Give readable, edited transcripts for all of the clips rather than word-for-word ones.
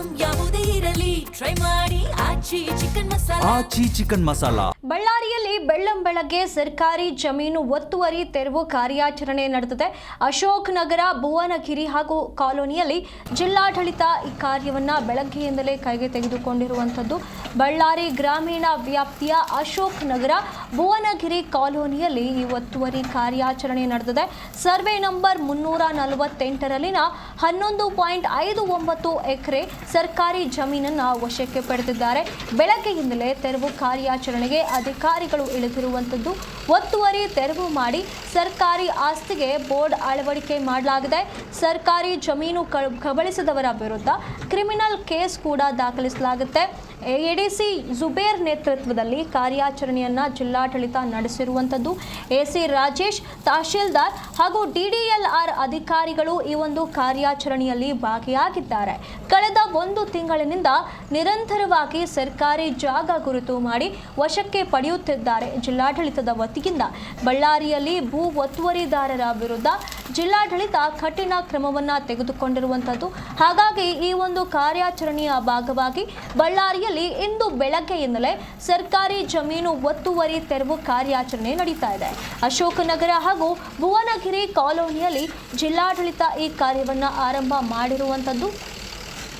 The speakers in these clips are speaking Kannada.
ಐಟಂ ಯಾವುದೇ ಇರಲಿ ಟ್ರೈ ಮಾಡಿ ಆಚಿ ಚಿಕನ್ ಮಸಾಲಾ. ಬಳ್ಳಾರಿಯಲ್ಲಿ ಬೆಳ್ಳಂಬೆಳಗ್ಗೆ ಸರ್ಕಾರಿ ಜಮೀನು ಒತ್ತುವರಿ ತೆರವು ಕಾರ್ಯಾಚರಣೆ ನಡೆದಿದೆ. ಅಶೋಕ್ ನಗರ, ಭುವನಗಿರಿ ಹಾಗೂ ಕಾಲೋನಿಯಲ್ಲಿ ಜಿಲ್ಲಾಡಳಿತ ಈ ಕಾರ್ಯವನ್ನ ಬೆಳಗ್ಗೆಯಿಂದಲೇ ಕೈಗೆ ತೆಗೆದುಕೊಂಡಿರುವಂಥದ್ದು. ಬಳ್ಳಾರಿ ಗ್ರಾಮೀಣ ವ್ಯಾಪ್ತಿಯ ಅಶೋಕ್ ನಗರ, ಭುವನಗಿರಿ ಕಾಲೋನಿಯಲ್ಲಿ ಈ ಒತ್ತುವರಿ ಕಾರ್ಯಾಚರಣೆ ನಡೆದಿದೆ. ಸರ್ವೆ ನಂಬರ್ 348ರಲ್ಲಿನ 11.59 ಎಕರೆ ಸರ್ಕಾರಿ ಜಮೀನನ್ನು ವಶಕ್ಕೆ ಪಡೆದಿದ್ದಾರೆ. ಬೆಳಗ್ಗೆಯಿಂದಲೇ ತೆರವು ಕಾರ್ಯಾಚರಣೆಗೆ ಅಧಿಕಾರಿಗಳು ಇಳಿದಿರುವಂಥದ್ದು. ಒತ್ತುವರಿ ತೆರವು ಮಾಡಿ ಸರ್ಕಾರಿ ಆಸ್ತಿಗೆ ಬೋರ್ಡ್ ಅಳವಡಿಕೆ ಮಾಡಲಾಗಿದೆ. ಸರ್ಕಾರಿ ಜಮೀನು ಕಬಳಿಸಿದವರ ವಿರುದ್ಧ ಕ್ರಿಮಿನಲ್ ಕೇಸ್ ಕೂಡ ದಾಖಲಿಸಲಾಗುತ್ತೆ. ಎಡಿಸಿ ಜುಬೇರ್ ನೇತೃತ್ವದಲ್ಲಿ ಕಾರ್ಯಾಚರಣೆಯನ್ನ ಜಿಲ್ಲಾಡಳಿತ ನಡೆಸಿರುವಂಥದ್ದು. ಎಸಿ ರಾಜೇಶ್, ತಹಶೀಲ್ದಾರ್ ಹಾಗೂ ಡಿಡಿಎಲ್ಆರ್ ಅಧಿಕಾರಿಗಳು ಈ ಒಂದು ಕಾರ್ಯಾಚರಣೆಯಲ್ಲಿ ಭಾಗಿಯಾಗಿದ್ದಾರೆ. ಕಳೆದ 1 ತಿಂಗಳಿನಿಂದ ನಿರಂತರವಾಗಿ ಸರ್ಕಾರಿ ಜಾಗ ಗುರುತು ಮಾಡಿ ವಶಕ್ಕೆ ಪಡೆಯುತ್ತಿದ್ದಾರೆ. ಜಿಲ್ಲಾಡಳಿತದ ವತಿಯಿಂದ ಬಳ್ಳಾರಿಯಲ್ಲಿ ಭೂ ಒತ್ತುವರಿದಾರರ ವಿರುದ್ಧ ಜಿಲ್ಲಾಡಳಿತ ಕಠಿಣ ಕ್ರಮವನ್ನು ತೆಗೆದುಕೊಂಡಿರುವಂಥದ್ದು. ಹಾಗಾಗಿ ಈ ಒಂದು ಕಾರ್ಯಾಚರಣೆಯ ಭಾಗವಾಗಿ ಬಳ್ಳಾರಿಯಲ್ಲಿ ಇಂದು ಬೆಳಗ್ಗೆಯಿಂದಲೇ ಸರ್ಕಾರಿ ಜಮೀನು ಒತ್ತುವರಿ ತೆರವು ಕಾರ್ಯಾಚರಣೆ ನಡೀತಾ ಇದೆ. ಅಶೋಕ್ ನಗರ ಹಾಗೂ ಭುವನಗಿರಿ ಕಾಲೋನಿಯಲ್ಲಿ ಜಿಲ್ಲಾಡಳಿತ ಈ ಕಾರ್ಯವನ್ನು ಆರಂಭ ಮಾಡಿರುವಂಥದ್ದು.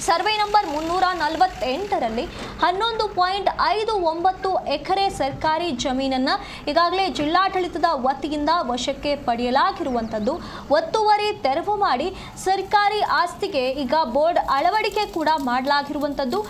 ಸರ್ವೆ ನಂಬರ್ 348ರಲ್ಲಿ 11.59 ಎಕರೆ ಸರ್ಕಾರಿ ಜಮೀನನ್ನು ಈಗಾಗಲೇ ಜಿಲ್ಲಾಡಳಿತದ ವತಿಯಿಂದ ವಶಕ್ಕೆ ಪಡೆಯಲಾಗಿರುವಂಥದ್ದು. ಒತ್ತುವರಿ ತೆರವು ಮಾಡಿ ಸರ್ಕಾರಿ ಆಸ್ತಿಗೆ ಈಗ ಬೋರ್ಡ್ ಅಳವಡಿಕೆ ಕೂಡ ಮಾಡಲಾಗಿರುವಂಥದ್ದು.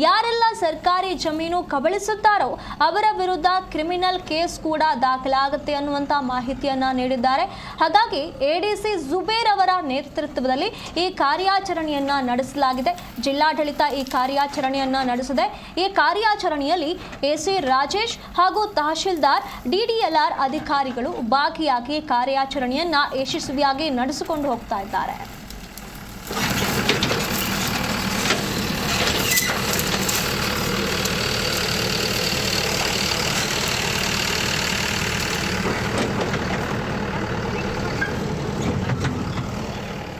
ಯಾರೆಲ್ಲ ಸರ್ಕಾರಿ ಜಮೀನು ಕಬಳಿಸುತ್ತಾರೋ ಅವರ ವಿರುದ್ಧ ಕ್ರಿಮಿನಲ್ ಕೇಸ್ ಕೂಡ ದಾಖಲಾಗುತ್ತೆ ಅನ್ನುವಂಥ ಮಾಹಿತಿಯನ್ನು ನೀಡಿದ್ದಾರೆ. ಹಾಗಾಗಿ ಎಡಿಸಿ ಜುಬೇರ್ ಅವರ ನೇತೃತ್ವದಲ್ಲಿ ಈ ಕಾರ್ಯಾಚರಣೆಯನ್ನು ನಡೆಸಲಾಗಿದೆ. ಜಿಲ್ಲಾಡಳಿತ ಈ ಕಾರ್ಯಾಚರಣೆಯನ್ನು ನಡೆಸಿದೆ. ಈ ಕಾರ್ಯಾಚರಣೆಯಲ್ಲಿ ಎಸಿ ರಾಜೇಶ್ ಹಾಗೂ ತಹಶೀಲ್ದಾರ್, ಡಿಡಿಎಲ್ಆರ್ ಅಧಿಕಾರಿಗಳು ಭಾಗಿಯಾಗಿ ಕಾರ್ಯಾಚರಣೆಯನ್ನು ಯಶಸ್ವಿಯಾಗಿ ನಡೆಸಿಕೊಂಡು ಹೋಗ್ತಾ ಇದ್ದಾರೆ.